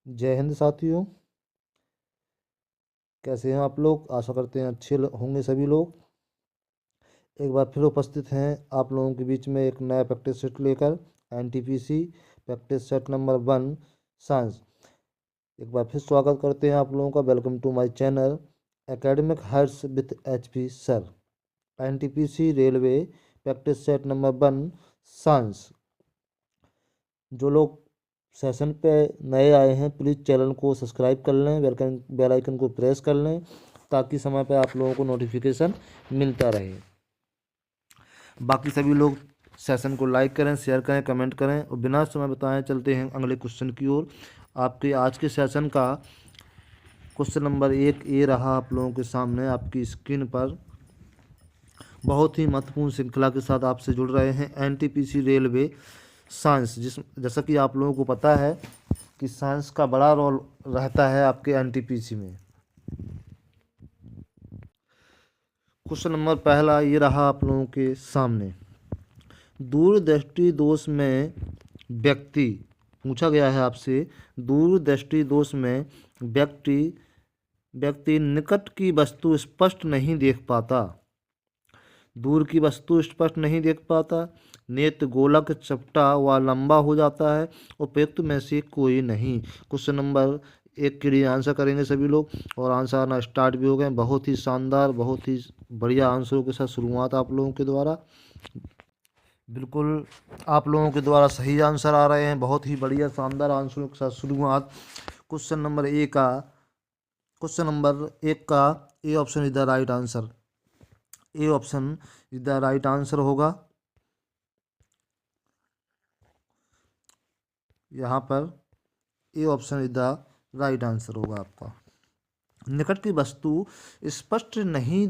जय हिंद साथियों। कैसे हैं आप लोग? आशा करते हैं अच्छे होंगे सभी लोग। एक बार फिर उपस्थित हैं आप लोगों के बीच में एक नया प्रैक्टिस सेट लेकर। एनटीपीसी प्रैक्टिस सेट नंबर 1 साइंस। एक बार फिर स्वागत करते हैं आप लोगों का। Welcome to my channel academic hearts with HP sir. NTPC railway practice set नंबर 1 साइंस। जो लोग सेशन पे नए आए हैं प्लीज़ चैनल को सब्सक्राइब कर लें, बेल आइकन को प्रेस कर लें ताकि समय पे आप लोगों को नोटिफिकेशन मिलता रहे। बाकी सभी लोग सेशन को लाइक करें, शेयर करें, कमेंट करें और बिना समय बताए चलते हैं अगले क्वेश्चन की ओर। आपके आज के सेशन का क्वेश्चन नंबर 1 ये रहा आप लोगों के सामने आपकी स्क्रीन पर। बहुत ही महत्वपूर्ण श्रृंखला के साथ आपसे जुड़ रहे हैं एनटीपीसी रेलवे साइंस। जैसा कि आप लोगों को पता है कि साइंस का बड़ा रोल रहता है आपके एनटीपीसी में। क्वेश्चन नंबर पहला ये रहा आप लोगों के सामने। दूरदृष्टि दोष में व्यक्ति पूछा गया है आपसे। दूरदृष्टि दोष में व्यक्ति निकट की वस्तु स्पष्ट नहीं देख पाता। दूर की वस्तु स्पष्ट नहीं देख पाता। नेत्र गोलक, चपटा व लंबा हो जाता है। उपयुक्त में से कोई नहीं। क्वेश्चन नंबर 1 के लिए आंसर करेंगे सभी लोग और आंसर आना स्टार्ट भी हो गए। बहुत ही शानदार, बहुत ही बढ़िया आंसरों के साथ शुरुआत आप लोगों के द्वारा। बिल्कुल आप लोगों के द्वारा सही आंसर आ रहे हैं। बहुत ही बढ़िया शानदार आंसरों के साथ शुरुआत। क्वेश्चन नंबर 1 का A option is the right answer. A option is the right answer होगा। यहाँ पर ए option is the right answer होगा आपका। निकट की वस्तु स्पष्ट नहीं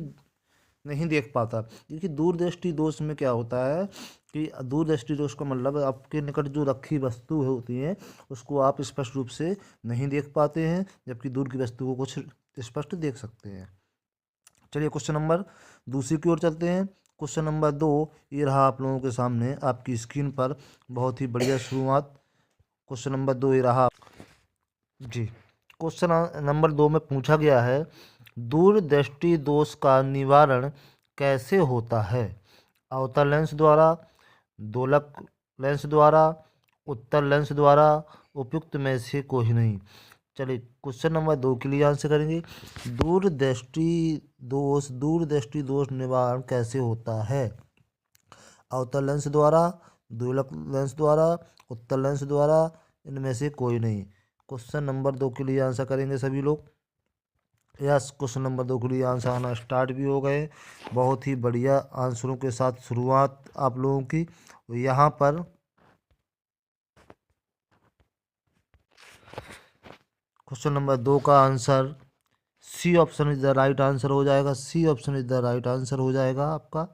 देख पाता, क्योंकि दूरदृष्टि दोष में क्या होता है कि दूरदृष्टि दोष का मतलब आपके निकट जो रखी वस्तु होती है उसको आप स्पष्ट रूप से नहीं देख पाते हैं, जबकि दूर की वस्तु को कुछ स्पष्ट देख सकते हैं। चलिए क्वेश्चन नंबर दूसरी की ओर चलते हैं। क्वेश्चन नंबर 2 ये रहा आप लोगों के सामने आपकी स्क्रीन पर। बहुत ही बढ़िया शुरुआत। क्वेश्चन नंबर 2 ये रहा जी। क्वेश्चन नंबर 2 में पूछा गया है दूरदृष्टि दोष का निवारण कैसे होता है? अवतल लेंस द्वारा, दोलक लेंस द्वारा, उत्तल लेंस द्वारा, उपयुक्त में से कोई नहीं। चलिए क्वेश्चन नंबर 2 के लिए आंसर करेंगे। दूरदृष्टि दोष निवारण कैसे होता है? अवतल लेंस द्वारा, दोलक लेंस द्वारा, उत्तल लेंस द्वारा, इनमें से कोई नहीं। क्वेश्चन नंबर 2 के लिए आंसर करेंगे सभी लोग। यस, क्वेश्चन नंबर 2 के लिए आंसर आना स्टार्ट भी हो गए। बहुत ही बढ़िया आंसरों के साथ शुरुआत आप लोगों की। यहाँ पर क्वेश्चन नंबर 2 का answer C option is the right answer हो जाएगा। C option is the right answer हो जाएगा आपका।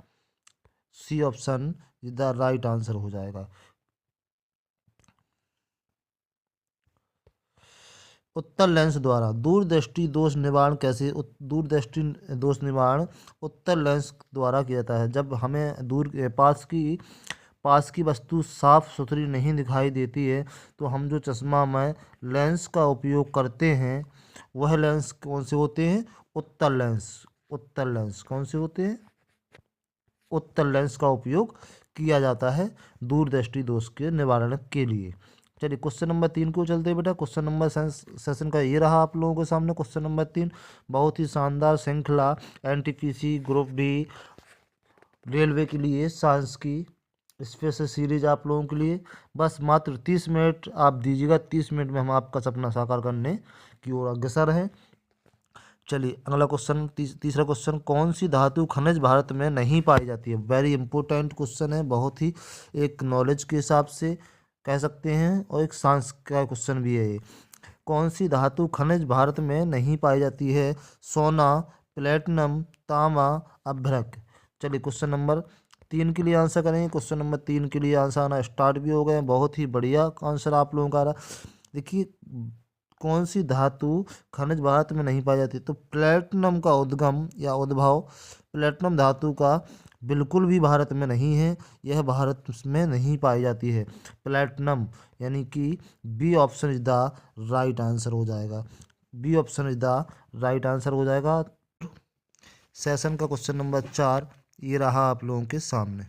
C option is the right answer हो जाएगा। उत्तल लेंस द्वारा दूरदृष्टि दोष निवारण कैसे? दूरदृष्टि दोष निवारण उत्तल लेंस द्वारा किया जाता है। जब हमें पास की वस्तु साफ सुथरी नहीं दिखाई देती है तो हम जो चश्मा में लेंस का उपयोग करते हैं वह लेंस कौन से होते हैं? उत्तल लेंस। उत्तल लेंस कौन से होते हैं? उत्तल लेंस का उपयोग किया जाता है दूरदृष्टि दोष के निवारण के लिए। चलिए क्वेश्चन नंबर 3 को चलते हैं बेटा। क्वेश्चन नंबर सेशन का ये रहा आप लोगों के सामने। क्वेश्चन नंबर 3 बहुत ही शानदार श्रृंखला एनटीपीसी ग्रुप डी रेलवे के लिए साइंस की स्पेशल सीरीज आप लोगों के लिए। बस मात्र 30 मिनट आप दीजिएगा। 30 मिनट में हम आपका सपना साकार करने की ओर अग्रसर हैं। चलिए अगला क्वेश्चन, तीसरा क्वेश्चन, कौन सी धातु खनिज भारत में नहीं पाई जाती है? वेरी इंपॉर्टेंट क्वेश्चन है। बहुत ही एक नॉलेज के हिसाब से कह सकते हैं और एक साइंस का क्वेश्चन भी है ये। कौन सी धातु खनिज भारत में नहीं पाई जाती है? सोना, प्लेटिनम, तांबा, अभ्रक। चलिए क्वेश्चन नंबर 3 के लिए आंसर करेंगे। क्वेश्चन नंबर 3 के लिए आंसर आना स्टार्ट भी हो गए। बहुत ही बढ़िया आंसर आप लोगों का आ रहा। देखिए कौन सी धातु खनिज भारत में नहीं पाई जाती? तो प्लेटिनम का उद्गम या उद्भव प्लेटिनम धातु का बिल्कुल भी भारत में नहीं है, यह भारत में नहीं पाई जाती है। प्लेटिनम, यानी कि B option is the right answer हो जाएगा। B option is the right answer हो जाएगा। सेशन का क्वेश्चन नंबर 4 ये रहा आप लोगों के सामने।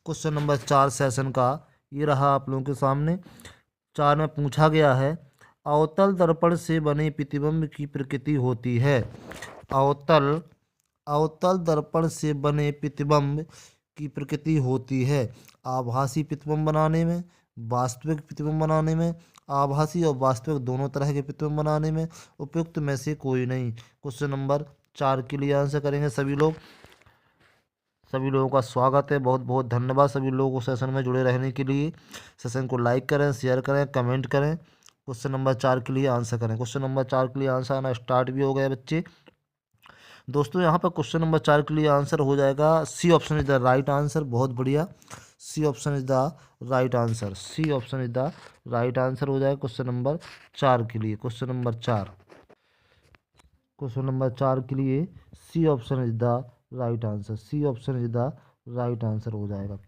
क्वेश्चन नंबर 4 सेशन का ये रहा आप लोगों के सामने। 4 में पूछा गया है, अवतल दर्पण से बने प्रतिबिंब की प्रकृति होती है। अवतल अवतल दर्पण से बने प्रतिबिंब की प्रकृति होती है आभासी प्रतिबिंब बनाने में, वास्तविक प्रतिबिंब बनाने में, आभासी और वास्तविक दोनों तरह के प्रतिबिंब बनाने में, उपयुक्त में से कोई नहीं। क्वेश्चन नंबर 4 के लिए आंसर करेंगे सभी लोग। सभी लोगों का स्वागत है, बहुत बहुत धन्यवाद सभी लोगों को सेशन में जुड़े रहने के लिए। सेशन को लाइक करें, शेयर करें, कमेंट करें। क्वेश्चन नंबर 4 के लिए आंसर करें। क्वेश्चन नंबर 4 के लिए आंसर आना स्टार्ट भी हो गया बच्चे। दोस्तों यहाँ पर क्वेश्चन नंबर 4 के लिए आंसर हो जाएगा C option is the right answer. बहुत बढ़िया, C option is the right answer. C option is the right answer हो जाएगा क्वेश्चन नंबर 4 के लिए। क्वेश्चन नंबर 4 के लिए C option is the right answer. C option is the right answer हो जाएगा।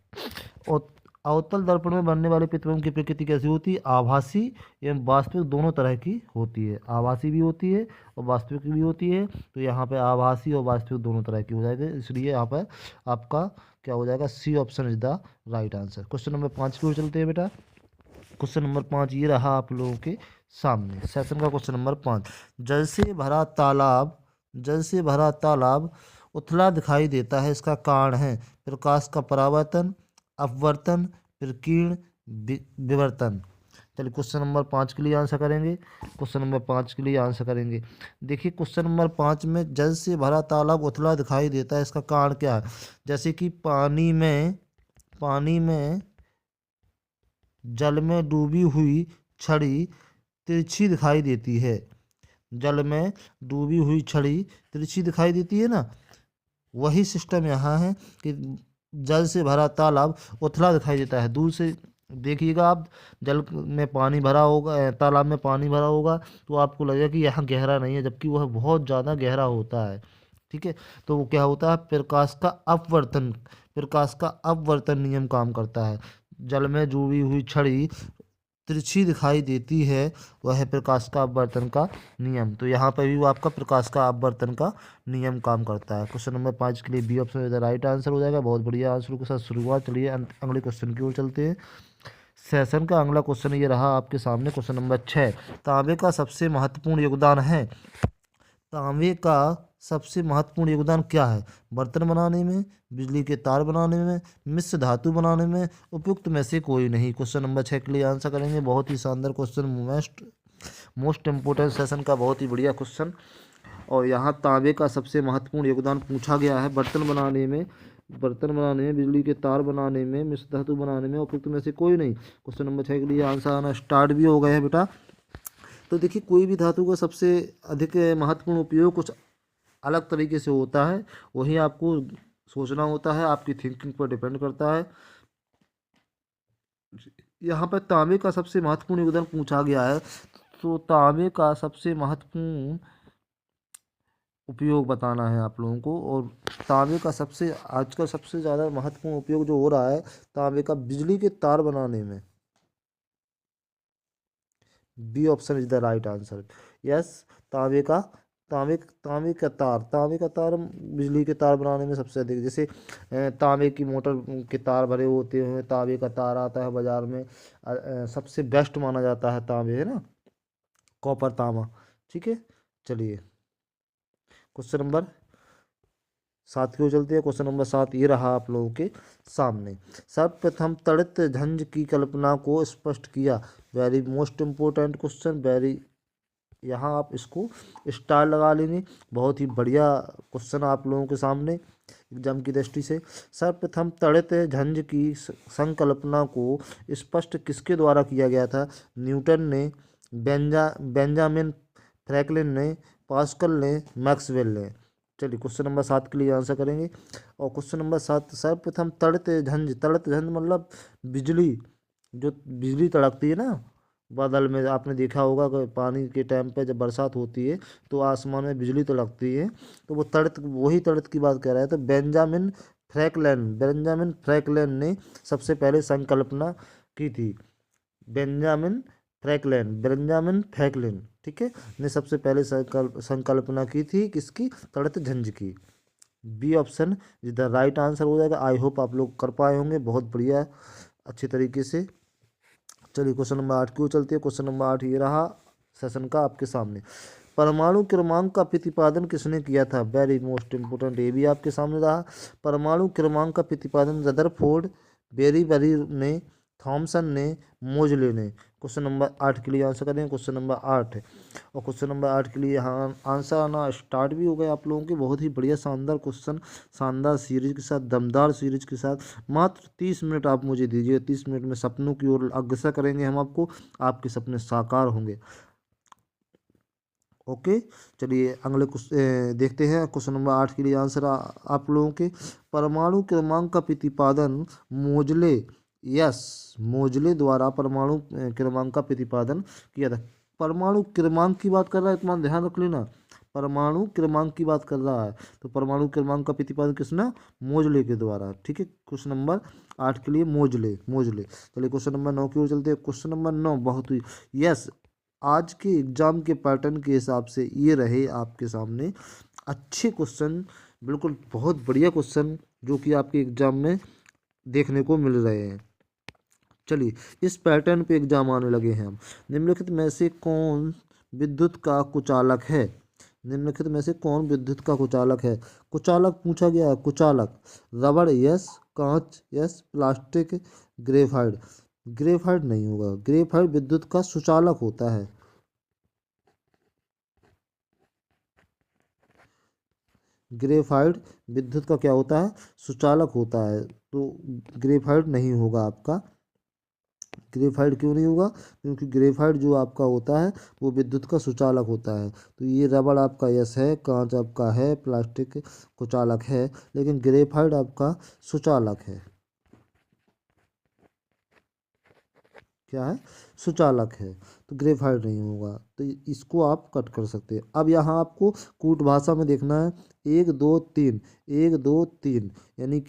और अवतल दर्पण में बनने वाले प्रतिबिंब की प्रकृति कैसी होती है? आभासी एवं वास्तविक दोनों तरह की होती है। आभासी भी होती है और वास्तविक भी होती है। तो यहाँ पे आभासी और वास्तविक दोनों तरह की हो जाएगी, इसलिए यहाँ पर आपका क्या हो जाएगा? C option is the right answer. Question नंबर 5 की ओर चलते हैं बेटा। क्वेश्चन नंबर 5 ये रहा आप लोगों के सामने। सेशन का क्वेश्चन नंबर 5, जल से भरा तालाब उथला दिखाई देता है, इसका कारण है प्रकाश का परावर्तन, अपवर्तन, प्रकीर्ण, विवर्तन। चलिए क्वेश्चन नंबर 5 के लिए आंसर करेंगे। क्वेश्चन नंबर 5 के लिए आंसर करेंगे। देखिए क्वेश्चन नंबर 5 में जल से भरा तालाब उथला दिखाई देता है, इसका कारण क्या है? जैसे कि पानी में जल में डूबी हुई छड़ी तिरछी दिखाई देती है। जल में डूबी हुई छड़ी तिरछी दिखाई देती है ना, वही सिस्टम यहाँ है कि जल से भरा तालाब उथला दिखाई देता है। दूर से देखिएगा आप, जल में पानी भरा होगा, तालाब में पानी भरा होगा तो आपको लगेगा कि यहाँ गहरा नहीं है, जबकि वह बहुत ज़्यादा गहरा होता है। ठीक है, तो वो क्या होता है? प्रकाश का अपवर्तन नियम काम करता है। जल में डूबी हुई छड़ी तिरछी दिखाई देती है, वह है प्रकाश का अपवर्तन का नियम। तो यहाँ पर भी वो आपका प्रकाश का अपवर्तन का नियम काम करता है। क्वेश्चन नंबर 5 के लिए बी ऑप्शन राइट आंसर हो जाएगा। बहुत बढ़िया आंसर के साथ शुरुआत। चलिए अगले क्वेश्चन की ओर चलते हैं। सेशन का अगला क्वेश्चन ये रहा आपके सामने। क्वेश्चन नंबर 6, तांबे का सबसे महत्वपूर्ण योगदान है। तांबे का सबसे महत्वपूर्ण योगदान क्या है? बर्तन बनाने में, बिजली के तार बनाने में, मिश्र धातु बनाने में, उपयुक्त में से कोई नहीं। क्वेश्चन नंबर 6 के लिए आंसर करेंगे। बहुत ही शानदार क्वेश्चन, मोस्ट इम्पोर्टेंट सेशन का बहुत ही बढ़िया क्वेश्चन। और यहाँ तांबे का सबसे महत्वपूर्ण योगदान पूछा गया है बर्तन बनाने में, बिजली के तार बनाने में, मिश्र धातु बनाने में, उपयुक्त में से कोई नहीं। क्वेश्चन नंबर 6 के लिए आंसर आना स्टार्ट भी हो गया है बेटा। तो देखिए कोई भी धातु का सबसे अधिक महत्वपूर्ण उपयोग कुछ अलग तरीके से होता है, वही आपको सोचना होता है, आपकी थिंकिंग पर डिपेंड करता है। यहाँ पर तांबे का सबसे महत्वपूर्ण योगदान पूछा गया है, तो तांबे का सबसे महत्वपूर्ण उपयोग बताना है आप लोगों को। और तांबे का आजकल सबसे ज़्यादा महत्वपूर्ण उपयोग जो हो रहा है तांबे का, बिजली के तार बनाने में। B option is the right answer. Yes, तांबे का तार बिजली के तार बनाने में सबसे अधिक, जैसे तांबे की मोटर के तार भरे होते हैं, तांबे का तार आता है बाजार में। सबसे बेस्ट माना जाता है तांबे, है ना, कॉपर तांबा। ठीक है, चलिए क्वेश्चन नंबर 7 की ओर चलते हैं। क्वेश्चन नंबर 7 ये रहा आप लोगों के सामने। सर्वप्रथम तड़ित झंझ की कल्पना को स्पष्ट किया। Very most important question, very, यहाँ आप इसको स्टार लगा लेंगे। बहुत ही बढ़िया क्वेश्चन आप लोगों के सामने एग्जाम की दृष्टि से। सर्वप्रथम तड़ित झंझ की संकल्पना को स्पष्ट किसके द्वारा किया गया था? न्यूटन ने, बेंजामिन फ्रैंकलिन ने, पास्कल ने, मैक्सवेल ने। चलिए क्वेश्चन नंबर 7 के लिए आंसर करेंगे। और क्वेश्चन नंबर 7, सर्वप्रथम तड़ित झंझ मतलब बिजली, जो बिजली तड़कती है ना, बादल में आपने देखा होगा कि पानी के टाइम पे जब बरसात होती है तो आसमान में बिजली तो लगती है, तो वो तड़त, वही तड़त की बात कर रहा है। तो बेंजामिन फ्रैंकलिन ने सबसे पहले संकल्पना की थी। बेंजामिन फ्रैंकलिन, ठीक है, ने सबसे पहले संकल्पना की थी किसकी? तड़त झंझ की। B option is the right answer हो जाएगा। आई होप आप लोग कर पाए होंगे बहुत बढ़िया, अच्छी तरीके से। चलिए क्वेश्चन नंबर 8 की ओर चलते हैं। क्वेश्चन नंबर 8 ये रहा सेशन का आपके सामने। परमाणु क्रमांक का प्रतिपादन किसने किया था? वेरी मोस्ट इंपोर्टेंट, ये भी आपके सामने रहा। परमाणु क्रमांक का प्रतिपादन रदरफोर्ड, बेरीबरी ने, थॉमसन ने, मोजले ने। क्वेश्चन नंबर 8 के लिए आंसर करें। क्वेश्चन नंबर 8, और क्वेश्चन नंबर 8 के लिए यहाँ आंसर आना स्टार्ट भी हो गए आप लोगों के। बहुत ही बढ़िया शानदार क्वेश्चन, शानदार सीरीज के साथ, दमदार सीरीज के साथ। मात्र 30 मिनट आप मुझे दीजिए, 30 मिनट में सपनों की ओर अग्रसर करेंगे हम आपको, आपके सपने साकार होंगे। ओके, चलिए अगले देखते हैं। क्वेश्चन नंबर 8 के लिए आंसर आप लोगों के। परमाणु क्रमांक का प्रतिपादन मोजले, यस, मोजले द्वारा परमाणु क्रमांक का प्रतिपादन किया था। परमाणु क्रमांक की बात कर रहा है, तुम्हारा ध्यान रख लेना, परमाणु क्रमांक की बात कर रहा है। तो परमाणु क्रमांक का प्रतिपादन किसने? मोजले के द्वारा, ठीक है। क्वेश्चन नंबर 8 के लिए मोजले। चलिए क्वेश्चन नंबर 9 की ओर चलते हैं। क्वेश्चन नंबर 9 बहुत ही, यस, आज के एग्जाम के पैटर्न के हिसाब से ये रहे आपके सामने अच्छे क्वेश्चन, बिल्कुल बहुत बढ़िया क्वेश्चन जो कि आपके एग्जाम में देखने को मिल रहे हैं। चलिए इस पैटर्न पे एग्जाम आने लगे हैं हम। निम्नलिखित में से कौन विद्युत का कुचालक है? निम्नलिखित में से कौन विद्युत का कुचालक है? कुचालक पूछा गया है, कुचालक। रबड़ यस, कांच यस, प्लास्टिक, ग्रेफाइट। ग्रेफाइट नहीं होगा, ग्रेफाइट विद्युत का सुचालक होता है। ग्रेफाइट विद्युत का क्या होता है? सुचालक होता है। तो ग्रेफाइट नहीं होगा आपका। ग्रेफाइट क्यों नहीं होगा? क्योंकि ग्रेफाइट जो आपका होता है वो विद्युत का सुचालक होता है। तो ये रबड़ आपका यस है, कांच आपका है, प्लास्टिक कुचालक है, लेकिन ग्रेफाइट आपका सुचालक है। क्या है? सुचालक है। तो ग्रेफाइट नहीं होगा, तो इसको आप कट कर सकते हैं। अब यहाँ आपको कूट भाषा में देखना है। 1 2 3, 1 2 3, यानी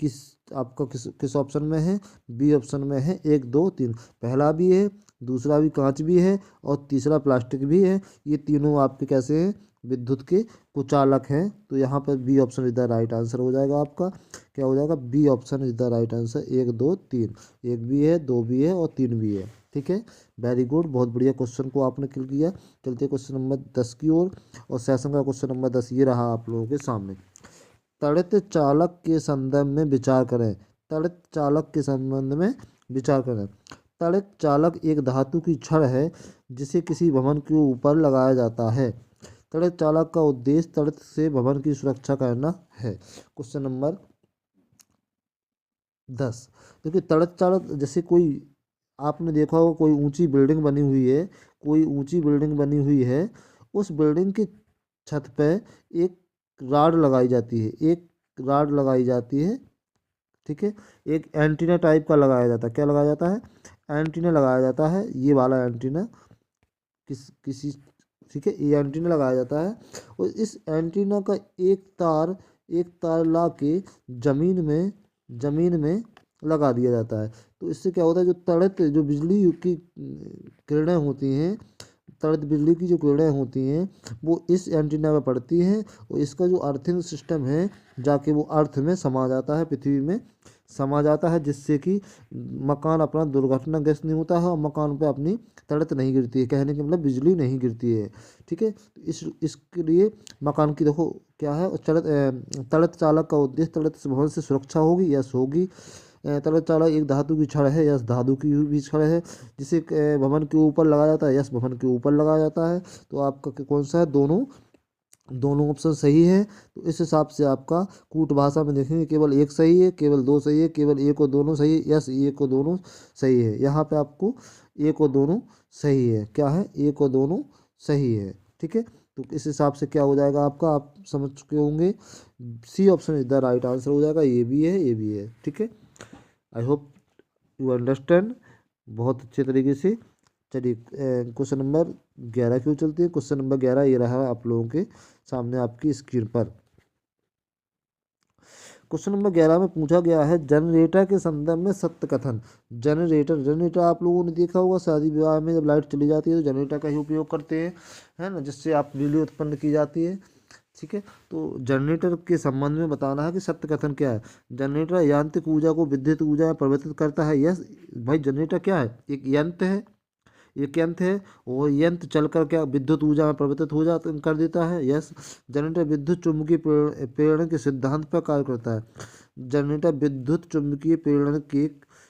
आपका किस ऑप्शन में है? बी ऑप्शन में है 1 2 3। पहला भी है, दूसरा भी कांच भी है, और तीसरा प्लास्टिक भी है। ये तीनों आपके कैसे हैं? विद्युत के कुचालक हैं। तो यहाँ पर B option is the right answer हो जाएगा आपका। क्या हो जाएगा? B option is the right answer. 1 2 3, एक भी है, दो भी है, और तीन भी है, ठीक है। वेरी गुड, बहुत बढ़िया क्वेश्चन को आपने क्लियर किया। चलते क्वेश्चन नंबर 10 की ओर, और सेशन का क्वेश्चन नंबर 10 ये रहा आप लोगों के सामने। तड़ित चालक के संदर्भ में विचार करें। तड़ित चालक के संबंध में विचार करें। तड़ित चालक एक धातु की छड़ है जिसे किसी भवन के ऊपर लगाया जाता है। तड़ित चालक का उद्देश्य तड़ित से भवन की सुरक्षा करना है। क्वेश्चन नंबर 10, देखिए तड़ित चालक, जैसे कोई आपने देखा होगा कोई ऊंची बिल्डिंग बनी हुई है, कोई ऊंची बिल्डिंग बनी हुई है, उस बिल्डिंग की छत पे एक राड लगाई जाती है, एक राड लगाई जाती है, ठीक है। एक एंटीना टाइप का लगाया जाता है। क्या लगाया जाता है? एंटीना लगाया जाता है, ये वाला एंटीना किसी, ठीक है, ये एंटीना लगाया जाता है। और इस एंटीना का एक तार ला के जमीन में लगा दिया जाता है। तो इससे क्या होता है? जो बिजली की किरणें होती हैं, तड़ित बिजली की जो किरणें होती हैं वो इस एंटीना में पड़ती हैं, और इसका जो अर्थिंग सिस्टम है जाके वो अर्थ में समा जाता है, पृथ्वी में समा जाता है, जिससे कि मकान अपना दुर्घटनाग्रस्त नहीं होता है, और मकान पे अपनी तड़ित नहीं गिरती है। कहने के मतलब बिजली नहीं गिरती है, ठीक है। तो इसके लिए मकान की देखो क्या है, तड़ित चालक का उद्देश्य तड़ित भवन से सुरक्षा होगी, यस होगी। तड़ित चालक एक धातु की छड़ है, यस धातु की भी छड़ है, जिसे भवन के ऊपर लगाया जाता है, यस भवन के ऊपर लगाया जाता है। तो आपका कौन सा है? दोनों, दोनों ऑप्शन सही है। तो इस हिसाब से आपका कूट भाषा में देखेंगे केवल एक सही है, केवल दो सही है, केवल एक और दोनों सही है, यस एक और दोनों सही है। यहाँ पे आपको एक और दोनों सही है। क्या है? एक और दोनों सही है, ठीक है। तो इस हिसाब से क्या हो जाएगा आपका, आप समझ चुके होंगे, C option is the right answer हो जाएगा। ये भी है, ये भी है, ठीक है। आई होप यू अंडरस्टैंड बहुत अच्छे तरीके से। चलिए क्वेश्चन नंबर 11 क्यों चलते हैं। क्वेश्चन नंबर 11 ये रहा आप लोगों के सामने आपकी स्क्रीन पर। क्वेश्चन नंबर 11 में पूछा गया है जनरेटर के संदर्भ में सत्य कथन। जनरेटर जनरेटर आप लोगों ने देखा होगा, शादी विवाह में जब लाइट चली जाती है तो जनरेटर का ही उपयोग करते हैं, है ना, जिससे आप बिजली उत्पन्न की जाती है। ठीक है, तो जनरेटर के संबंध में बताना है कि सत्य कथन क्या है। जनरेटर यांत्रिक ऊर्जा को विद्युत ऊर्जा में परिवर्तित करता है। यस भाई, जनरेटर क्या है, एक यंत्र है, एक यंत्र है, वो यंत्र चलकर क्या विद्युत ऊर्जा में परिवर्तित हो जाता कर देता है। यस, जनरेटर विद्युत चुम्बकीय प्रेरण के सिद्धांत पर कार्य करता है। जनरेटर विद्युत चुम्बकीय प्रेरण के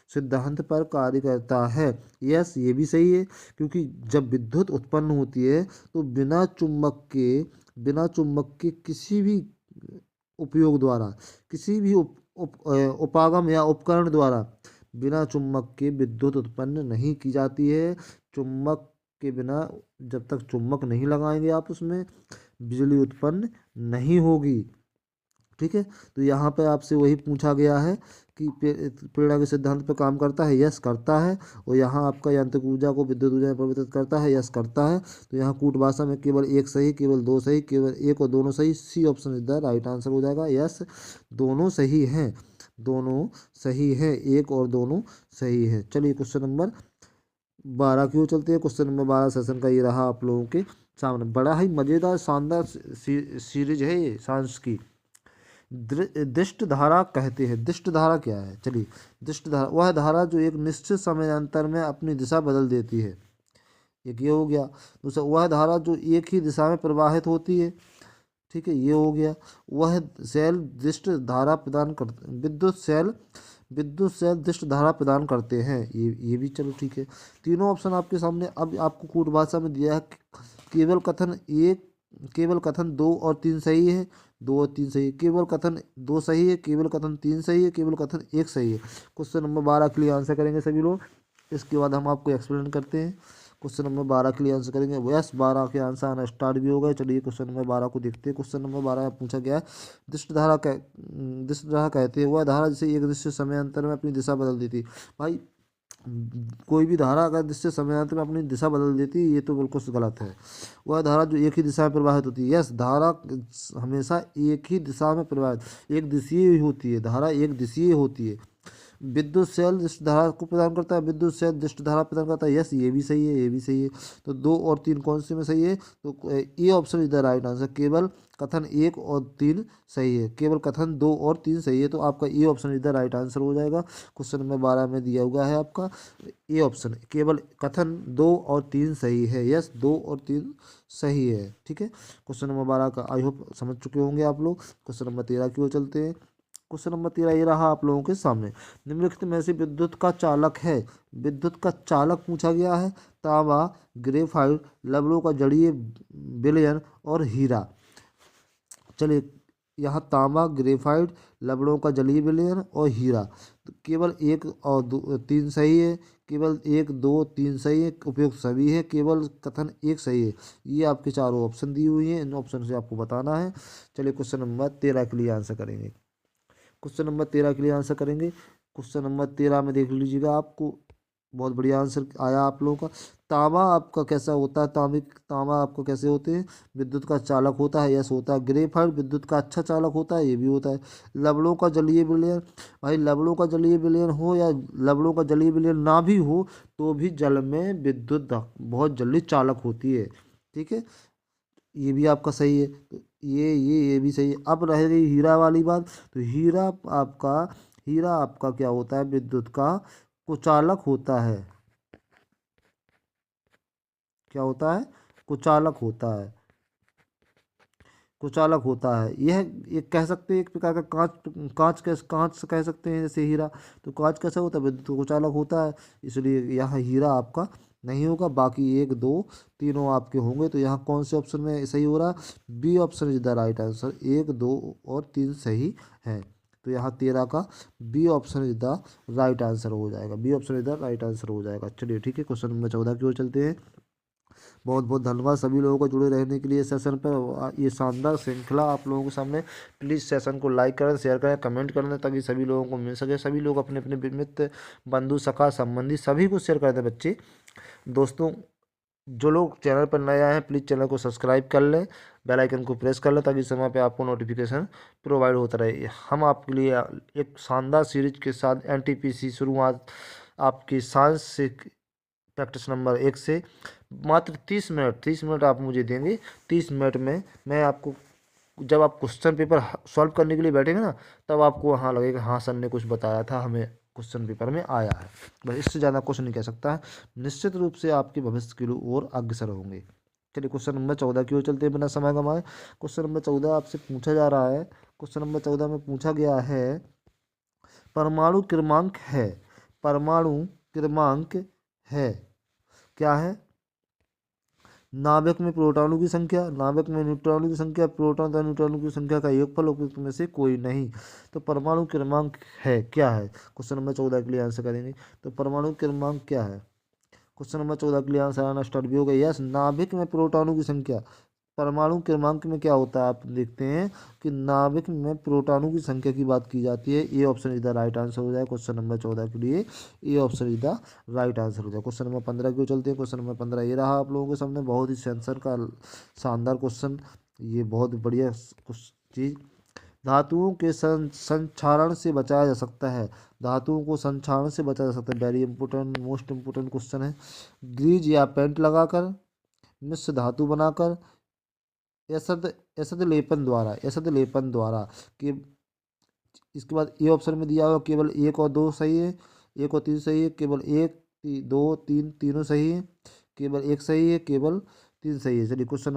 सिद्धांत पर कार्य करता है। यस, ये भी सही है, क्योंकि जब विद्युत उत्पन्न होती है तो बिना चुम्बक के किसी भी उपयोग द्वारा, किसी भी उपागम या उपकरण द्वारा बिना चुम्बक के विद्युत उत्पन्न नहीं की जाती है। चुम्बक के बिना, जब तक चुम्बक नहीं लगाएंगे आप उसमें, बिजली उत्पन्न नहीं होगी। ठीक है, तो यहाँ पे आपसे वही पूछा गया है कि प्रेरणा के सिद्धांत पर काम करता है। यस, करता है। और यहाँ आपका यांत्रिक ऊर्जा को विद्युत ऊर्जा में परिवर्तित करता है। यस, करता है। तो यहाँ कूट भाषा में केवल एक सही, केवल दो सही, केवल एक और दोनों सही। C option is the right answer हो जाएगा। यस, दोनों सही हैं, दोनों सही है, एक और दोनों सही है। चलिए क्वेश्चन नंबर 12 क्यों चलते हैं। क्वेश्चन नंबर 12 सेशन का ये रहा आप लोगों के सामने। बड़ा ही मज़ेदार शानदार सीरीज है ये साइंस की। दिष्ट धारा कहते हैं। दिष्ट धारा क्या है, चलिए। दिष्ट धारा वह धारा जो एक निश्चित समयांतर में अपनी दिशा बदल देती है। एक ये हो गया। दूसरा, वह धारा जो एक ही दिशा में प्रवाहित होती है। ठीक है, ये हो गया। वह सेल दिष्ट धारा प्रदान कर विद्युत सेल दिष्ट धारा प्रदान करते हैं। ये भी चलो ठीक है। तीनों ऑप्शन आपके सामने। अब आपको कूट भाषा में दिया है केवल कथन 2 और 3 सही है, 2 और 3 सही है। केवल कथन 2 सही है, केवल कथन 3 सही है, केवल कथन 1 सही है। क्वेश्चन नंबर 12 के लिए आंसर करेंगे सभी लोग। इसके बाद हम आपको एक्सप्लेन करते हैं। क्वेश्चन नंबर 12 के लिए आंसर करेंगे। यस, 12 के आंसर आना स्टार्ट भी हो गए। चलिए क्वेश्चन नंबर 12 को देखते हैं। क्वेश्चन नंबर 12 में पूछा गया है दिष्ट धारा कहते हैं वह धारा जिसे एक निश्चित समयांतर में अपनी दिशा बदल देती। भाई, कोई भी धारा अगर निश्चित समयांतर में अपनी दिशा बदल देती है, ये तो बिल्कुल गलत है। वह धारा जो एक ही दिशा में प्रवाहित होती है। यस, धारा हमेशा एक ही दिशा में प्रवाहित, एक दिशीय होती है। धारा एक दिशीय होती है। विद्युत सेल दिष्ट धारा को प्रदान करता है, विद्युत सेल दिष्ट धारा प्रदान करता है। यस, ये भी सही है, ये भी सही है। तो 2 और 3 कौन से में सही है, तो ए option is the right answer. केवल कथन 1 और 3 सही है, केवल कथन 2 और 3 सही है। तो आपका ए option is the right answer हो जाएगा। क्वेश्चन नंबर 12 में दिया हुआ है आपका ए ऑप्शन, केवल कथन 2 और 3 सही है। यस, 2 और 3 सही है। ठीक है, क्वेश्चन नंबर 12 का आई होप समझ चुके होंगे आप लोग। क्वेश्चन नंबर 13 की ओर चलते हैं। क्वेश्चन नंबर 13 ये रहा आप लोगों के सामने। निम्नलिखित में से विद्युत का चालक है। विद्युत का चालक पूछा गया है। तांबा, ग्रेफाइट, लवणों का जड़ीय विलयन और हीरा। चलिए, यहाँ तांबा, ग्रेफाइट, लवणों का जलीय विलयन और हीरा। तो केवल 1 और 3 सही है, केवल 1, 2, 3 सही है, उपयुक्त सभी है, केवल कथन 1 सही है। ये आपके चारों ऑप्शन दी हुई हैं, इन ऑप्शन से आपको बताना है। चलिए क्वेश्चन नंबर 13 के लिए आंसर करेंगे। क्वेश्चन नंबर 13 के लिए आंसर करेंगे। क्वेश्चन नंबर 13 में देख लीजिएगा, आपको बहुत बढ़िया आंसर आया आप लोगों का। तांबा आपका कैसा होता है, तांबा आपका कैसे होते हैं, विद्युत का चालक होता है। यस, होता है। ग्रेफाइट विद्युत का अच्छा चालक होता है, ये भी होता है। लवणों का जलीय विलयन, भाई लवणों का जलीय विलयन हो या लवणों का जलीय विलयन ना भी हो, तो भी जल में विद्युत बहुत जल्दी चालक होती है। ठीक है, ये भी आपका सही है। तो ये भी सही है। अब रह गई हीरा वाली बात। तो हीरा आपका क्या होता है, विद्युत का कुचालक होता है। क्या होता है, कुचालक होता है, कुचालक होता है। यह एक कह सकते हैं एक प्रकार का कांच कह सकते हैं, जैसे हीरा। तो कांच कैसा होता है, विद्युत कुचालक होता है। इसलिए यहाँ हीरा आपका नहीं होगा। बाकी 1, 2, तीनों आपके होंगे। तो यहाँ कौन से ऑप्शन में सही हो रहा है, B option is the right answer. 1, 2 और 3 सही है। तो यहाँ 13 का B option is the right answer हो जाएगा। B option is the right answer हो जाएगा। चलिए ठीक है, क्वेश्चन नंबर 14 की ओर चलते हैं। बहुत बहुत धन्यवाद सभी लोगों को जुड़े रहने के लिए सेशन पर। ये शानदार श्रृंखला आप लोगों के सामने। प्लीज़ सेशन को लाइक करें, शेयर करें, कमेंट करें, ताकि सभी लोगों को मिल सके। सभी लोग अपने अपने मित्र, बंधु, सखा, संबंधी सभी को शेयर कर दें बच्चे। दोस्तों, जो लोग चैनल पर नए आए हैं प्लीज़ चैनल को सब्सक्राइब कर लें, बेल आइकन को प्रेस कर लें ताकि समय पे आपको नोटिफिकेशन प्रोवाइड होता रहे। हम आपके लिए एक शानदार सीरीज के साथ एनटीपीसी शुरुआत आपकी सांस से प्रैक्टिस नंबर 1 से मात्र 30 मिनट आप मुझे देंगे। 30 मिनट में मैं आपको, जब आप क्वेश्चन पेपर सॉल्व करने के लिए बैठेंगे ना, तब आपको हाँ लगेगा हाँ सर ने कुछ बताया था, हमें क्वेश्चन पेपर में आया है। बस इससे ज़्यादा कुछ नहीं कह सकता है। निश्चित रूप से आपके भविष्य के लिए और अग्रसर होंगे। चलिए क्वेश्चन नंबर 14 की ओर चलते हैं बिना समय गंवाए। क्वेश्चन नंबर 14 आपसे पूछा जा रहा है। क्वेश्चन नंबर 14 में पूछा गया है, परमाणु क्रमांक है, परमाणु क्रमांक है, क्या है? नाभिक में प्रोटॉनों की संख्या, नाभिक में न्यूट्रॉनों की संख्या, प्रोटॉन तथा न्यूट्रॉनों की संख्या का योगफल, उपयुक्त में से कोई नहीं। तो परमाणु क्रमांक है क्या है? क्वेश्चन नंबर 14 के लिए आंसर करेंगे। तो परमाणु क्रमांक क्या है? क्वेश्चन नंबर 14 के लिए आंसर आना स्टार्ट भी हो गया। यस, नाभिक में प्रोटॉनों की संख्या। परमाणु क्रमांक में क्या होता है, आप देखते हैं कि नाभिक में प्रोटॉनों की संख्या की बात की जाती है। ए option is the right answer हो जाए क्वेश्चन नंबर 14 के लिए। ए option is the right answer हो जाए। क्वेश्चन नंबर 15 की ओर चलते हैं। क्वेश्चन नंबर 15 ये रहा आप लोगों के सामने, बहुत ही सेंसर का शानदार क्वेश्चन, ये बहुत बढ़िया चीज़। धातुओं के संक्षारण से बचाया जा सकता है, धातुओं को संक्षारण से बचाया जा सकता है। Very important, most important question है। ग्रीज या पेंट लगाकर, मिश्र धातु बनाकर, एसद एसद लेपन द्वारा, एसद लेपन द्वारा कि, इसके बाद ए ऑप्शन में दिया हुआ केवल 1 और 2 सही है, 1 और 3 सही है, केवल 1 2 3 तीनों सही है, केवल 1 सही है, केवल 3 सही है। चलिए क्वेश्चन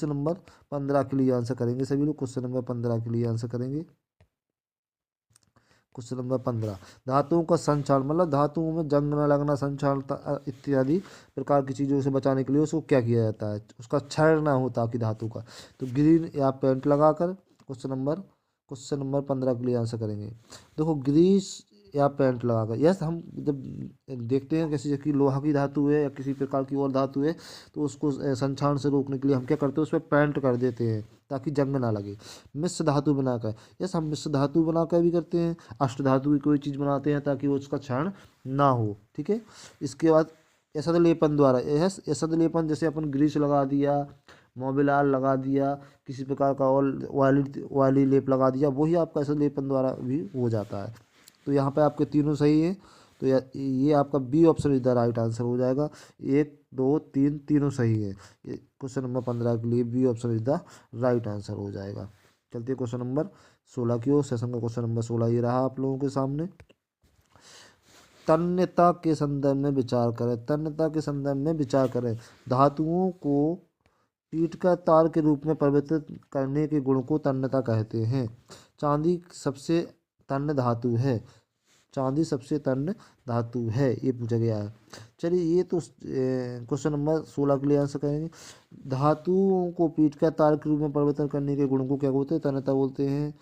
नंबर 15 के लिए आंसर करेंगे सभी लोग। क्वेश्चन नंबर 15 के लिए आंसर करेंगे। क्वेश्चन नंबर 15, धातुओं का संक्षारण, मतलब धातुओं में जंग न लगना, संक्षारण इत्यादि प्रकार की चीज़ों से बचाने के लिए उसको क्या किया जाता है, उसका क्षरण ना हो ताकि धातु का। तो ग्रीन या पेंट लगाकर क्वेश्चन नंबर 15 के लिए आंसर करेंगे। देखो, ग्रीस या पेंट लगाकर, यस, हम जब देखते हैं किसी की लोहा की धातु है या किसी प्रकार की और धातु है, तो उसको संक्षारण से रोकने के लिए हम क्या करते हैं, उस पर पेंट कर देते हैं ताकि जंग ना लगे। मिश्र धातु बनाकर, यस, हम मिश्र धातु बनाकर भी करते हैं। अष्ट धातु की कोई चीज़ बनाते हैं ताकि वो उसका क्षरण ना हो, ठीक है। इसके बाद एसद लेपन द्वारा, यस, एसद लेपन जैसे अपन ग्रीस लगा दिया, मोबिलाल लगा दिया, किसी प्रकार का ऑयली लेप लगा दिया, वही आपका एसद लेपन द्वारा भी हो जाता है। तो यहाँ पे आपके तीनों सही है। तो ये आपका B option is the right answer हो जाएगा। 1 2 3 तीनों सही है। क्वेश्चन नंबर 15 के लिए B option is the right answer हो जाएगा। चलते हैं क्वेश्चन नंबर 16 की ओर। सेशन का क्वेश्चन नंबर 16 ये रहा आप लोगों के सामने। तन्यता के संदर्भ में विचार करें, तन्यता के संदर्भ में विचार करें। धातुओं को पीट कर तार के रूप में परिवर्तित करने के गुण को तन्यता कहते हैं। चांदी सबसे तन्य धातु है, चांदी सबसे तन्य धातु है, ये पूछा गया है। चलिए, ये तो क्वेश्चन नंबर 16 के लिए आंसर करेंगे। धातुओं को पीट कर तार के रूप में परिवर्तन करने के गुण को क्या बोलते हैं, तन्यता बोलते हैं।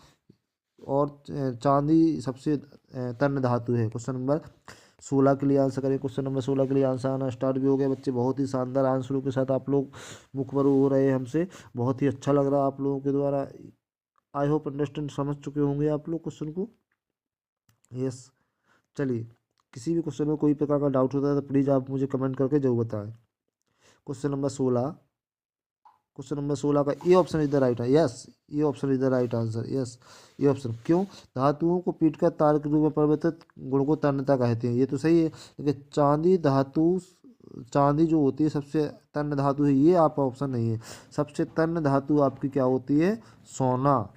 और चांदी सबसे तन्य धातु है। क्वेश्चन नंबर 16 के लिए आंसर करें। क्वेश्चन नंबर 16 के लिए आंसर आना स्टार्ट भी हो गया बच्चे। बहुत ही शानदार आंसरों के साथ आप लोग मुखबिर हो रहे हैं हमसे, बहुत ही अच्छा लग रहा है आप लोगों के द्वारा। आई होप अंडरस्टैंड, समझ चुके होंगे आप लोग क्वेश्चन को। यस, चलिए, किसी भी क्वेश्चन में कोई प्रकार का डाउट होता है तो प्लीज़ आप मुझे कमेंट करके जरूर बताएं। क्वेश्चन नंबर 16, क्वेश्चन नंबर 16 का A option is the right है। Yes, A option is the right answer. Yes, A option. क्यों? धातुओं को पीटकर तार के रूप में परिवर्तित गुण को तन्यता कहते हैं, ये तो सही है। लेकिन चांदी धातु, चांदी जो होती है सबसे तन्य धातु है, ये आपका ऑप्शन नहीं है। सबसे तन्य धातु आपकी क्या होती है? सोना।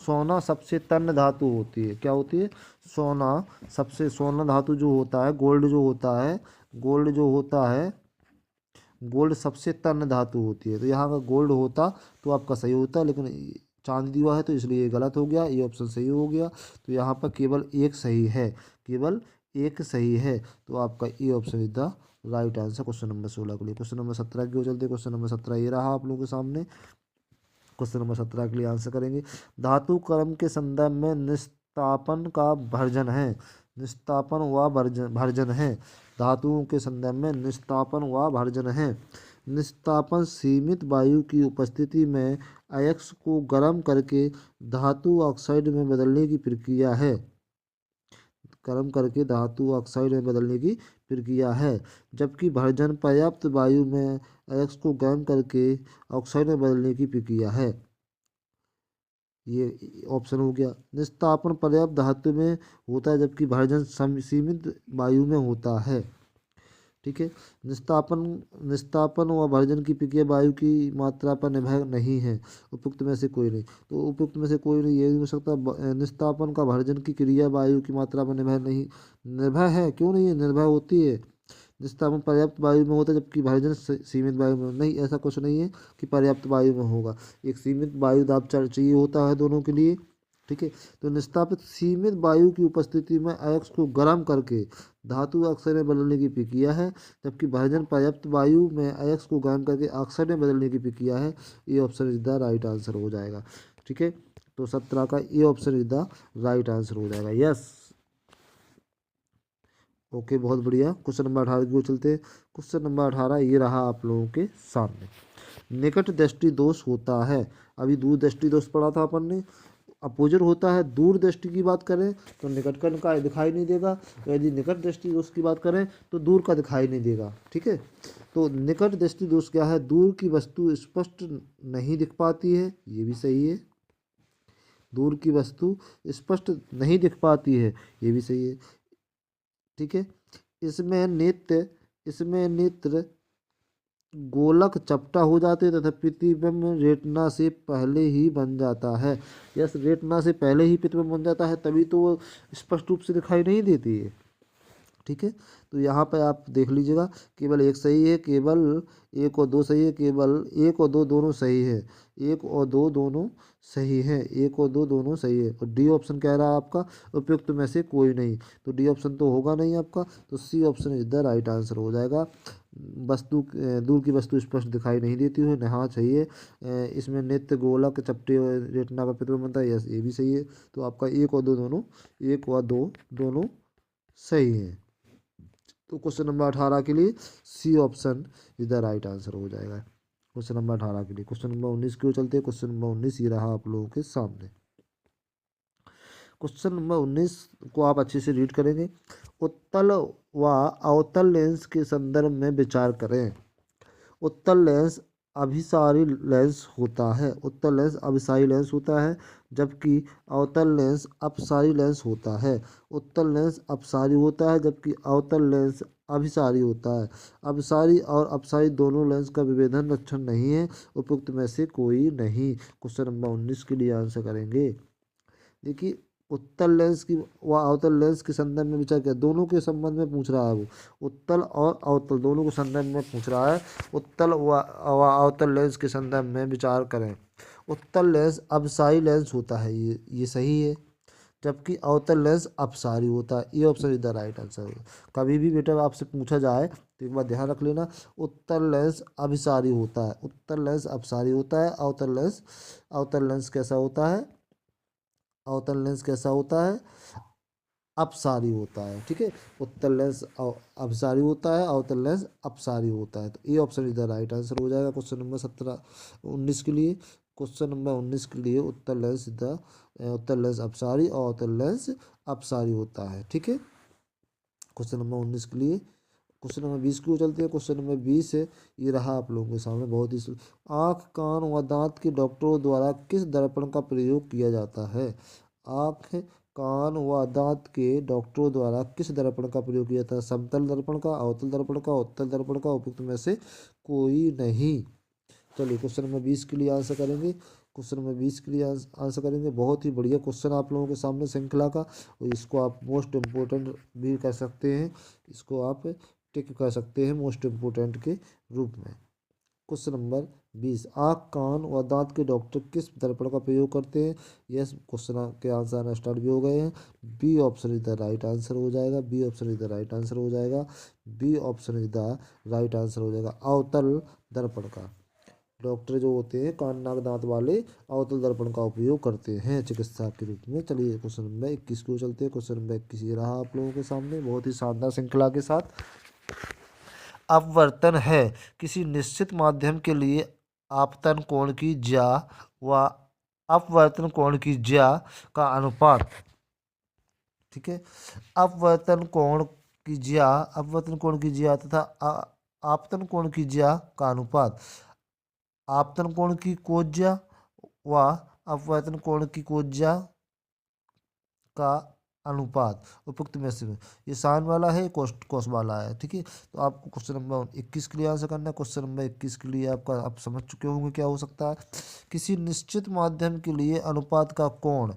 सोना सबसे तन्य धातु होती है। क्या होती है? सोना सबसे, सोना धातु जो होता है, गोल्ड जो होता है, गोल्ड जो होता है, गोल्ड सबसे तन्य धातु होती है। तो यहाँ का गोल्ड होता तो आपका सही होता, लेकिन चांदी दिया है तो इसलिए ये गलत हो गया, ये ऑप्शन सही हो गया। तो यहाँ पर केवल एक सही है, केवल एक सही है। तो आपका ए option is the right answer question number 16 के लिए। क्वेश्चन नंबर 17 की ओर चलते। क्वेश्चन नंबर 17 ये रहा आप लोगों के सामने। क्वेश्चन नंबर 17 के लिए आंसर करेंगे। धातु क्रम के संदर्भ में निस्तापन का भर्जन है, निस्तापन व भर्जन है। धातुओं के संदर्भ में निस्तापन व भर्जन है। निस्तापन सीमित वायु की उपस्थिति में अयस्क को गर्म करके धातु ऑक्साइड में बदलने की प्रक्रिया है। गर्म करके धातु ऑक्साइड में बदलने की प्रक्रिया है, जबकि भंजन पर्याप्त वायु में अयस्क को गर्म करके ऑक्साइड में बदलने की प्रक्रिया है। ये ऑप्शन हो गया। निस्तापन पर्याप्त धातु में होता है, जबकि भंजन सीमित वायु में होता है। ठीक है। निस्तापन निस्तापन व भंजन की प्रक्रिया वायु की मात्रा पर निर्भर नहीं है। उपयुक्त में से कोई नहीं। तो उपयुक्त में से कोई नहीं, ये नहीं हो सकता। निस्तापन का भंजन की क्रिया वायु की मात्रा पर निर्भर नहीं, निर्भर है, क्यों नहीं है, निर्भर होती है। निस्तापन पर्याप्त वायु में होता है, जबकि भंजन सीमित वायु में नहीं। ऐसा कुछ नहीं है कि पर्याप्त वायु में होगा, एक सीमित वायु दाब चाहिए होता है दोनों के लिए। ठीक है। तो निस्तापित सीमित वायु की उपस्थिति में अयस्क को गर्म करके धातु ऑक्साइड में बदलने की प्रक्रिया है, जबकि भंजन पर्याप्त वायु में अयस्क को गर्म करके ऑक्साइड में बदलने की प्रक्रिया है। ये option is the right answer हो जाएगा। ठीक है। तो 17 का ये option is the right answer हो जाएगा। यस, ओके, बहुत बढ़िया। क्वेश्चन नंबर 18 की ओर चलते हैं। क्वेश्चन नंबर 18 ये रहा आप लोगों के सामने। निकट दृष्टि दोष होता है, अभी दूर दृष्टि दोष पढ़ा था अपन ने। अपोजिट होता है, दूर दृष्टि की बात करें तो निकटकन का दिखाई नहीं देगा, यदि निकट दृष्टि दोष की बात करें तो दूर का दिखाई नहीं देगा। ठीक है। तो निकट दृष्टि दोष क्या है? दूर की वस्तु स्पष्ट नहीं दिख पाती है, ये भी सही है। दूर की वस्तु स्पष्ट नहीं दिख पाती है, ये भी सही है। ठीक है। इसमें नेत्र गोलक चपटा हो जाते हैं तथा प्रतिबिंब रेटिना से पहले ही बन जाता है। यस, रेटिना से पहले ही प्रतिबिंब बन जाता है, तभी तो वो स्पष्ट रूप से दिखाई नहीं देती है। ठीक है। तो यहाँ पर आप देख लीजिएगा, केवल एक सही है, केवल एक और दो सही है, केवल एक और दो दोनों सही है, एक और दो दोनों सही है, एक और दो दोनों सही है। और डी ऑप्शन कह रहा है आपका उपयुक्त में से कोई नहीं, तो डी ऑप्शन तो होगा नहीं आपका, तो C option is the right answer हो जाएगा। वस्तु दूर की वस्तु स्पष्ट दिखाई नहीं देती है, हाँ चाहिए। इसमें नित्य गोलक चपटे रेटिना का प्रतिबिंब बनता है, यस ये भी सही है। तो आपका एक और दो दोनों, एक और दो दोनों सही है। तो क्वेश्चन नंबर 18 के लिए C option is the right answer हो जाएगा। क्वेश्चन नंबर 18 के लिए। क्वेश्चन नंबर 19 क्यों चलते हैं। क्वेश्चन नंबर 19 ये रहा आप लोगों के सामने। क्वेश्चन नंबर 19 को आप अच्छे से रीड करेंगे। उत्तल व अवतल लेंस के संदर्भ में विचार करें। उत्तल लेंस अभिसारी लेंस होता है, उत्तल लेंस अभिसारी लेंस होता है, जबकि अवतल लेंस अपसारी लेंस होता है। उत्तल लेंस अपसारी होता है, जबकि अवतल लेंस अभिसारी होता है। अपसारी और अपसारी दोनों लेंस का विभेदन लक्षण नहीं है, उपयुक्त में से कोई नहीं। क्वेश्चन नंबर 19 के लिए आंसर करेंगे। देखिए, उत्तल लेंस की व अवतल लेंस के संदर्भ में विचार किया, दोनों के संबंध में पूछ रहा है वो, उत्तल और अवतल दोनों के संदर्भ में पूछ रहा है। उत्तल व अवतल लेंस के संदर्भ में विचार करें। उत्तल लेंस अपसारी लेंस होता है, ये सही है, जबकि अवतल लेंस अपसारी होता है। ये option is the right answer है। कभी भी बेटा आपसे पूछा जाए तो एक बार ध्यान रख लेना, उत्तल लेंस अभिसारी होता है, उत्तल लेंस अपसारी होता है, अवतल लेंस कैसा होता है, अवतल लेंस कैसा होता है, अपसारी होता है। ठीक है। उत्तल लेंस अपसारी होता है, अवतल लेंस अपसारी होता है। तो ये option is the right answer हो जाएगा क्वेश्चन नंबर 19 के लिए। क्वेश्चन नंबर 19 के लिए उत्तल लेंस अपसारी और अवतल लेंस अपसारी होता है। ठीक है। क्वेश्चन नंबर 19 के लिए। क्वेश्चन नंबर 20 की ओर चलते हैं। क्वेश्चन नंबर 20 है, ये रहा आप लोगों के सामने बहुत ही आँख, कान व दांत के डॉक्टरों द्वारा किस दर्पण का प्रयोग किया जाता है। आँख, कान व दांत के डॉक्टरों द्वारा किस दर्पण का प्रयोग किया जाता है। समतल दर्पण का, अवतल दर्पण का, उत्तल दर्पण का, उपयुक्त में से कोई नहीं। चलिए क्वेश्चन नंबर 20 के लिए आंसर करेंगे। क्वेश्चन नंबर 20 के लिए आंसर करेंगे। बहुत ही बढ़िया क्वेश्चन आप लोगों के सामने श्रृंखला का, और इसको आप मोस्ट इम्पोर्टेंट भी कह सकते हैं, इसको आप टिक कर सकते हैं मोस्ट इम्पोर्टेंट के रूप में। क्वेश्चन नंबर 20, आँख, कान व दांत के डॉक्टर किस दर्पण का प्रयोग करते हैं। यस, क्वेश्चन के आंसर आना स्टार्ट भी हो गए हैं। B option is the right answer हो जाएगा, B option is the right answer हो जाएगा, B option is the right answer हो जाएगा। अवतल दर्पण का डॉक्टर जो होते हैं कान, नाक, दांत वाले अवतल दर्पण का उपयोग करते हैं चिकित्सा के रूप में। चलिए क्वेश्चन नंबर 21 को चलते हैं। क्वेश्चन नंबर 21 ये रहा आप लोगों के सामने बहुत ही शानदार श्रृंखला के साथ। अपवर्तन है किसी निश्चित माध्यम के लिए आपतन कोण की ज्या व अपवर्तन कोण की ज्या का अनुपात ठीक है। अपवर्तन कोण की ज्या, अपवर्तन कोण की ज्या तथा आपतन कोण की ज्या का अनुपात, आपतन कोण की कोज्या व अपवर्तन कोण की कोज्या का अनुपात उपयुक्त में से, ये साइन वाला है, कोस वाला है। ठीक है, तो आपको क्वेश्चन नंबर 21 के लिए आंसर करना है। क्वेश्चन नंबर 21 के लिए आपका, आप समझ चुके होंगे क्या हो सकता है। किसी निश्चित माध्यम के लिए अनुपात का कोण,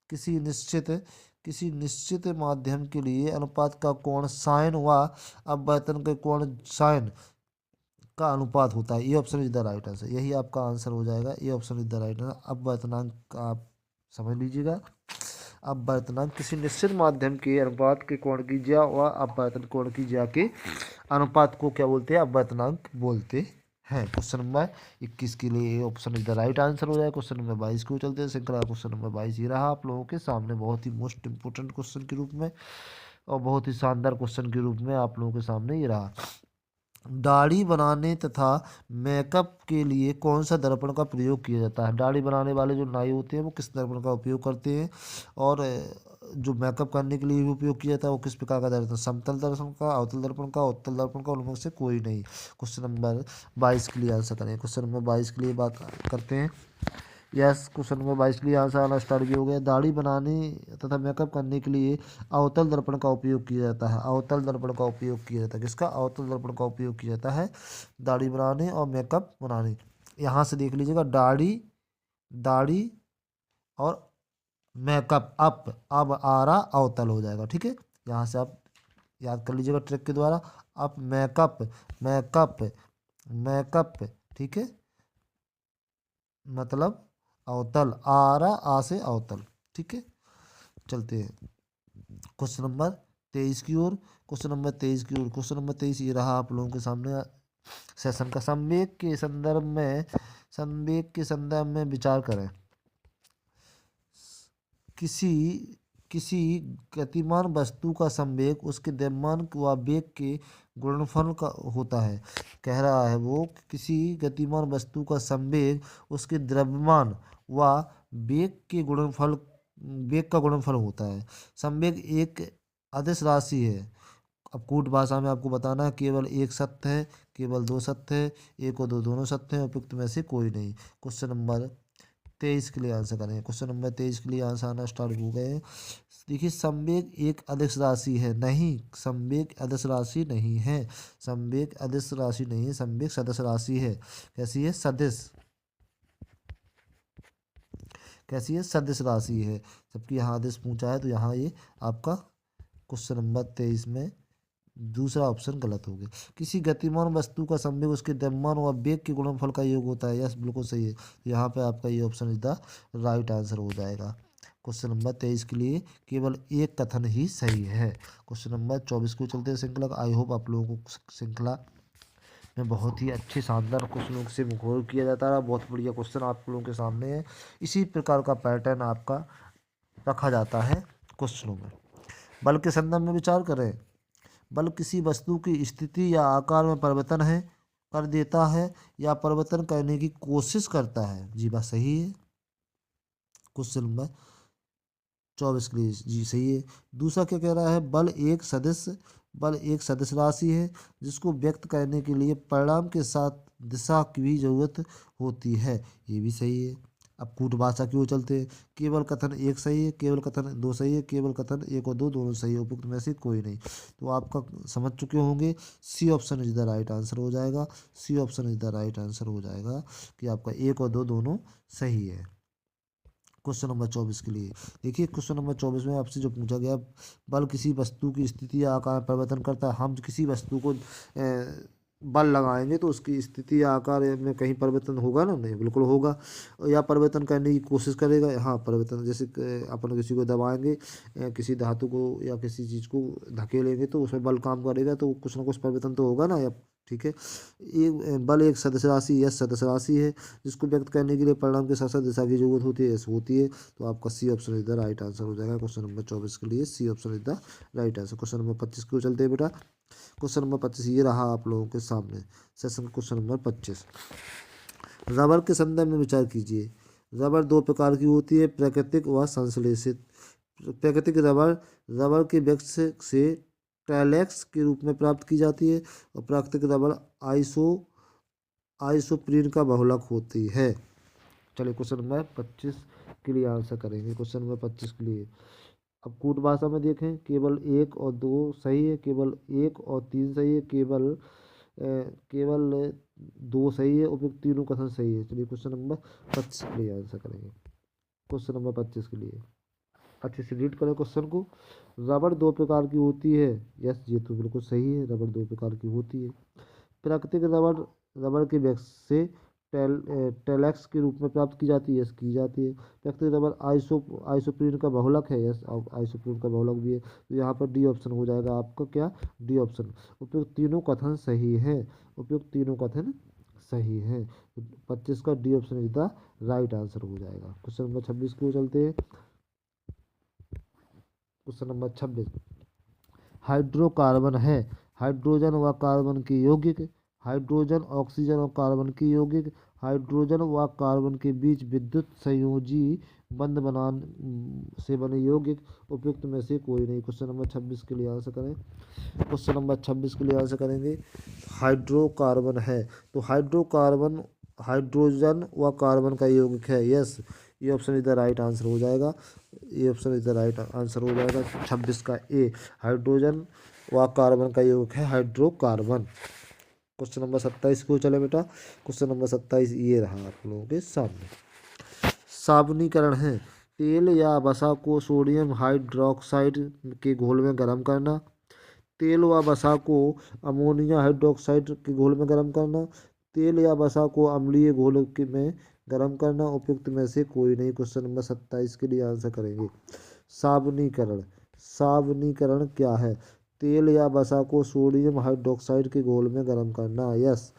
किसी निश्चित किसी निश्चित माध्यम के लिए अनुपात का कोण साइन व अपवर्तन के कोण साइन का अनुपात होता है। ये option is the right answer, यही आपका आंसर हो जाएगा। ये option is the right answer. अपवर्तनांक का आप समझ लीजिएगा। अपवर्तनांक किसी निश्चित माध्यम के अनुपात के कोण की ज्या व अपवर्तन कोण की ज्या के अनुपात को क्या बोलते हैं, अपवर्तनांक बोलते हैं। क्वेश्चन नंबर 21 के लिए option is the right answer हो जाएगा। क्वेश्चन नंबर 22 को चलते हैं श्रृंखला। क्वेश्चन नंबर 22 ये रहा आप लोगों के सामने, बहुत ही मोस्ट इंपोर्टेंट क्वेश्चन के रूप में और बहुत ही शानदार क्वेश्चन के रूप में आप लोगों के सामने ये रहा। दाढ़ी बनाने तथा मेकअप के लिए कौन सा दर्पण का प्रयोग किया जाता है। दाढ़ी बनाने वाले जो नाई होते हैं वो किस दर्पण का उपयोग करते हैं, और जो मेकअप करने के लिए भी उपयोग किया जाता है वो किस प्रकार का दर्पण, समतल दर्पण का, अवतल दर्पण का, उत्तल दर्पण का, उनमें से कोई नहीं। क्वेश्चन नंबर 22 के लिए आंसर करें। क्वेश्चन नंबर 22 के लिए बात करते हैं। यस, क्वेश्चन नंबर 22 के लिए आंसर आना स्टार्ट भी हो गया। दाढ़ी बनाने तथा मेकअप करने के लिए अवतल दर्पण का उपयोग किया जाता है। अवतल दर्पण का उपयोग किया जाता है, किसका, अवतल दर्पण का उपयोग किया जाता है दाढ़ी बनाने और मेकअप बनाने। यहाँ से देख लीजिएगा, दाढ़ी, दाढ़ी और मेकअप, अब आरा अवतल हो जाएगा। ठीक है, यहाँ से आप याद कर लीजिएगा ट्रिक के द्वारा। अब मेकअप, मेकअप, मेकअप, ठीक है, मतलब अवतल, आरा आ से अवतल। ठीक है, चलते हैं क्वेश्चन नंबर 23 की ओर। क्वेश्चन नंबर 23 की ओर, क्वेश्चन नंबर 23 ये रहा आप लोगों के सामने सेशन का। संवेग के संदर्भ में विचार करें। किसी किसी गतिमान वस्तु का संवेग उसके द्रव्यमान व वेग के गुणनफल का होता है। कह रहा है वो, किसी गतिमान वस्तु का संवेग उसके द्रव्यमान व वेग के गुणनफल, वेग का गुणनफल होता है। संवेग एक अदिश राशि है। अब कूट भाषा में आपको बताना है, केवल एक सत्य है, केवल दो सत्य है, एक और दो दोनों सत्य हैं, उपयुक्त में से कोई नहीं। क्वेश्चन नंबर 23 के लिए आंसर करेंगे। क्वेश्चन नंबर 23 के लिए आंसर आना स्टार्ट हो गए हैं। देखिए, संवेग एक अदिश राशि है, नहीं, संवेग अदिश राशि नहीं है, संवेग अदिश राशि नहीं है, संवेग सदिश राशि है। कैसी है, सदिश, कैसी है, सदिश राशि है। जबकि यहाँ अदिश पूछा है, तो यहाँ ये आपका क्वेश्चन नंबर 23 में दूसरा ऑप्शन गलत हो गया। किसी गतिमान वस्तु का संवेग उसके द्रव्यमान व वेग के गुणनफल का योग होता है। यस, बिल्कुल सही है। यहाँ पे आपका ये option is the right answer हो जाएगा। क्वेश्चन नंबर 23 के लिए केवल एक कथन ही सही है। क्वेश्चन नंबर 24 को चलते हैं श्रृंखला। आई होप आप लोगों को श्रृंखला में बहुत ही अच्छे शानदार क्वेश्चनों से मुखर किया जाता है। बहुत बढ़िया क्वेश्चन आप लोगों के सामने है। इसी प्रकार का पैटर्न आपका रखा जाता है क्वेश्चनों में। बल के संदर्भ में विचार करें। बल किसी वस्तु की स्थिति या आकार में परिवर्तन है कर देता है या परिवर्तन करने की कोशिश करता है। जी बात सही है। क्वेश्चन नंबर 24 के लिए जी सही है। दूसरा क्या कह रहा है, बल एक सदिश राशि है जिसको व्यक्त करने के लिए परिणाम के साथ दिशा की भी जरूरत होती है। ये भी सही है। अब कूट भाषा की ओर चलते हैं। केवल कथन एक सही है, केवल कथन दो सही है, केवल कथन एक और दो दोनों सही है, उपयुक्त में से कोई नहीं। तो आपका समझ चुके होंगे, C option is the right answer हो जाएगा। C option is the right answer हो जाएगा कि आपका एक और दो दोनों सही है। क्वेश्चन नंबर 24 के लिए देखिए, क्वेश्चन नंबर 24 में आपसे जो पूछा गया, बल किसी वस्तु की स्थिति या आकार में परिवर्तन करता है। हम किसी वस्तु को बल लगाएंगे तो उसकी स्थिति या आकार में कहीं परिवर्तन होगा ना, नहीं, बिल्कुल होगा। या परिवर्तन करने की कोशिश करेगा, हाँ परिवर्तन, जैसे अपन किसी को दबाएंगे, किसी धातु को या किसी चीज़ को धकेलेंगे तो उसमें बल काम करेगा, तो कुछ ना कुछ परिवर्तन तो होगा ना। या ठीक है, एक बल एक सदिश राशि, यह सदिश राशि है जिसको व्यक्त करने के लिए परिणाम के साथ साथ दिशा की जरूरत होती है, ऐसे होती है। तो आपका C option is the right answer हो जाएगा। क्वेश्चन नंबर 24 के लिए C option is the right answer. Question नंबर 25 को चलते हैं बेटा। क्वेश्चन नंबर 25 ये रहा आप लोगों के सामने सेशन। क्वेश्चन नंबर 25, रबर के संदर्भ में विचार कीजिए। रबर दो प्रकार की होती है, प्राकृतिक व संश्लेषित। प्राकृतिक रबर रबर के वृक्ष से ट्राइलेक्स के रूप में प्राप्त की जाती है और प्राकृतिक रबर आइसोप्रीन का बहुलक होती है। चलिए क्वेश्चन नंबर 25 के लिए आंसर करेंगे। क्वेश्चन नंबर 25 के लिए अब कूट भाषा में देखें, केवल 1 और 2 सही है, केवल 1 और 3 सही है, केवल 2 सही है, उपयुक्त तीनों कथन सही है। चलिए क्वेश्चन नंबर 25 के लिए आंसर करेंगे। क्वेश्चन नंबर 25 के लिए अच्छे से रीड करें क्वेश्चन को। रबड़ दो प्रकार की होती है, यस ये तो बिल्कुल सही है, रबड़ दो प्रकार की होती है। प्राकृतिक रबड़ रबड़ के वृक्ष से टेलेक्स के रूप में प्राप्त की जाती है, यस की जाती है। प्राकृतिक रबड़ आइसोप्रीन का बहुलक है, यस आइसोप्रीन का बहुलक भी है। तो यहाँ पर डी ऑप्शन हो जाएगा आपका, क्या डी ऑप्शन। उपयुक्त तीनों कथन सही है, उपयुक्त तीनों कथन सही है। 25 का D option is the right answer हो जाएगा। क्वेश्चन नंबर 26 को चलते हैं। क्वेश्चन नंबर 26 हाइड्रोकार्बन है, हाइड्रोजन व कार्बन के यौगिक, हाइड्रोजन ऑक्सीजन और कार्बन के यौगिक, हाइड्रोजन व कार्बन के बीच विद्युत संयोजी बंध बनाने से बने यौगिक, उपयुक्त में से कोई नहीं। क्वेश्चन नंबर 26 के लिए आंसर करें। क्वेश्चन नंबर 26 के लिए आंसर करेंगे। हाइड्रोकार्बन है तो हाइड्रोकार्बन हाइड्रोजन व कार्बन का यौगिक है, यस ये option is the right answer हो जाएगा। ये option is the right answer हो जाएगा 26 का ए, हाइड्रोजन व कार्बन का यौगिक है हाइड्रोकार्बन। क्वेश्चन नंबर 27 को चले बेटा। क्वेश्चन नंबर 27 ये रहा आप लोगों के सामने। साबुनीकरण है, तेल या वसा को सोडियम हाइड्रोक्साइड के घोल में गर्म करना, तेल व वसा को अमोनिया हाइड्रोक्साइड के घोल में गर्म करना, तेल या वसा को अम्लीय घोल में गर्म करना, उपयुक्त में से कोई नहीं। क्वेश्चन नंबर 27 के लिए आंसर करेंगे। साबुनीकरण, साबुनीकरण क्या है? तेल या वसा को सोडियम हाइड्रोक्साइड के घोल में गर्म करना, यस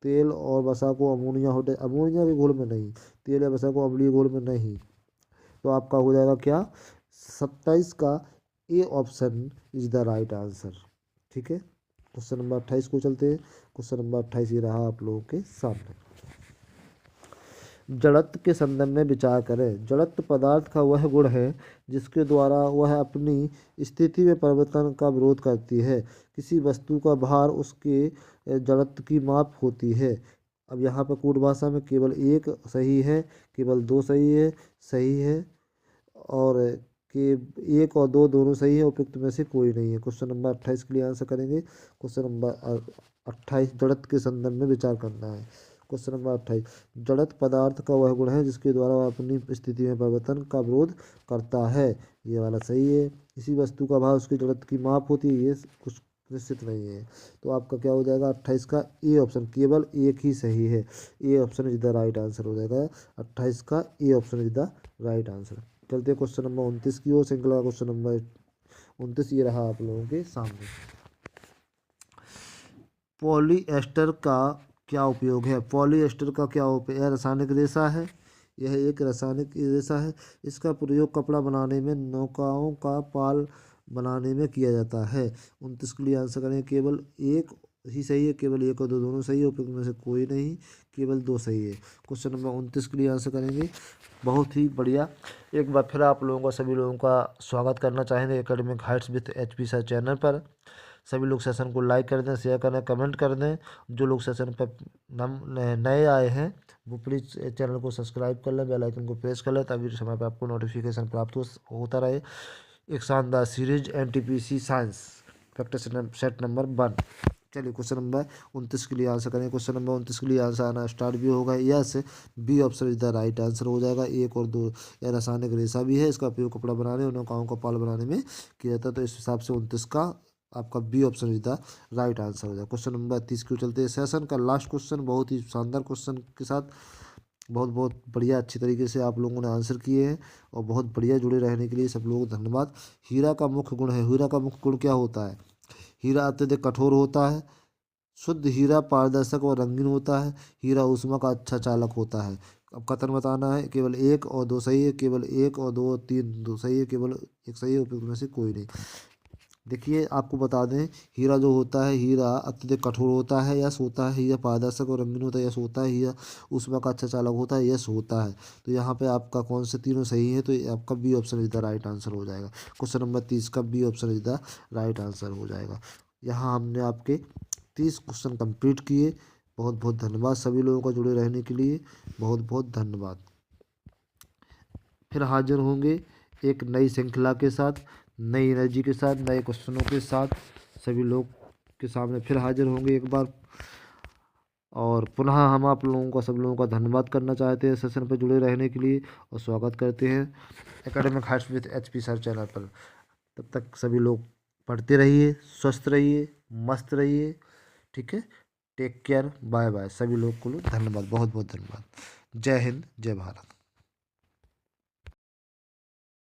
तेल और वसा को अमोनिया के घोल में नहीं, तेल या वसा को अम्लीय घोल में नहीं। तो आपका हो जाएगा क्या 27 का A option is the right answer. ठीक है, क्वेश्चन नंबर 28 को चलते हैं। क्वेश्चन नंबर 28 ये रहा आप लोगों के सामने। जड़त्व के संदर्भ में विचार करें। जड़त्व पदार्थ का वह गुण है जिसके द्वारा वह अपनी स्थिति में परिवर्तन का विरोध करती है। किसी वस्तु का भार उसके जड़त्व की माप होती है। अब यहाँ पर कूट भाषा में केवल 1 सही है, केवल 2 सही है और कि 1 और 2 दोनों सही है, उपयुक्त में से कोई नहीं है। क्वेश्चन नंबर 28 के लिए आंसर करेंगे। क्वेश्चन नंबर 28 जड़त्व के संदर्भ में विचार करना है। क्वेश्चन नंबर 28 जड़त्व पदार्थ का वह गुण है जिसके द्वारा वह अपनी स्थिति में परिवर्तन का विरोध करता है, ये वाला सही है। इसी वस्तु का भार उसकी जड़त्व की माप होती है, ये कुछ निश्चित नहीं है। तो आपका क्या हो जाएगा 28 का ए ऑप्शन, केवल एक ही सही है, ए option is the right answer हो जाएगा। 28 का A option is the right answer. चलते हैं क्वेश्चन नंबर 29 की ओर। श्रृंखला क्वेश्चन नंबर 29 ये रहा आप लोगों के सामने। पॉलीएस्टर का क्या उपयोग है? पॉलीएस्टर का क्या उपयोग? यह रासायनिक रेशा है, यह एक रासायनिक रेशा है। इसका प्रयोग कपड़ा बनाने में, नौकाओं का पाल बनाने में किया जाता है। 29 के लिए आंसर करें। केवल एक ही सही है, केवल 1 और 2 दोनों सही है, उपयुक्त में से कोई नहीं, केवल 2 सही है। क्वेश्चन नंबर 29 के लिए आंसर करेंगे। बहुत ही बढ़िया। एक बार फिर आप लोगों का, सभी लोगों का स्वागत करना चाहेंगे academic Heights with HP sir channel पर। सभी लोग सेशन को लाइक कर दें, शेयर करें, कमेंट कर दें। जो लोग सेशन पर नए आए हैं वो प्लीज़ चैनल को सब्सक्राइब कर लें, बेल आइकन को प्रेस कर लें ताकि समय पर आपको नोटिफिकेशन प्राप्त होता रहे। एक शानदार series NTPC science practice set नंबर 1। चलिए क्वेश्चन नंबर 29 के लिए आंसर करें। क्वेश्चन नंबर 29 के लिए आंसर आना स्टार्ट भी होगा। Yes B option is the right answer हो जाएगा। 1 और 2 यह रासायनिक रेशा भी है, इसका उपयोग कपड़ा बनाने और नौकाओं का पाल बनाने में किया जाता है। तो इस हिसाब से 29 का आपका B option is the right answer हो जाएगा। क्वेश्चन नंबर 30 को चलते हैं। सेशन का लास्ट क्वेश्चन, बहुत ही शानदार क्वेश्चन के साथ बहुत बहुत बढ़िया अच्छी तरीके से आप लोगों ने आंसर किए हैं और बहुत बढ़िया जुड़े रहने के लिए सब लोगों को धन्यवाद। हीरा का मुख्य गुण है, हीरा का मुख्य गुण क्या होता है? हीरा अत्यधिक कठोर होता है, शुद्ध हीरा पारदर्शक और रंगीन होता है, हीरा ऊष्मा का अच्छा चालक होता है। अब कथन बताना है। केवल 1 और 2 सही है, केवल 1 और 2 और 3 2 सही है, केवल 1 सही है, उपयुक्त में से कोई नहीं। देखिए आपको बता दें, हीरा जो होता है, हीरा अत्यधिक कठोर होता है, यस होता है। हीरा पारदर्शक और रंगीन होता है, यस होता है। हीरा ऊष्मा का अच्छा चालक होता है, यस होता है। तो यहाँ पे आपका कौन से तीनों सही है, तो ये आपका B option is the right answer हो जाएगा। क्वेश्चन नंबर 30 का B option is the right answer हो जाएगा। यहाँ हमने आपके 30 क्वेश्चन कंप्लीट किए। बहुत बहुत धन्यवाद सभी लोगों का जुड़े रहने के लिए, बहुत बहुत धन्यवाद। फिर हाजिर होंगे एक नई श्रृंखला के साथ, नई एनर्जी के साथ, नए क्वेश्चनों के साथ सभी लोग के सामने फिर हाजिर होंगे एक बार। और पुनः हम आप लोगों का, सब लोगों का धन्यवाद करना चाहते हैं सेशन पर जुड़े रहने के लिए, और स्वागत करते हैं academic Heights with HP sir channel पर। तब तक सभी लोग पढ़ते रहिए, स्वस्थ रहिए, मस्त रहिए। ठीक है, टेक केयर, बाय बाय। सभी लोग को धन्यवाद, बहुत बहुत धन्यवाद। जय हिंद, जय भारत।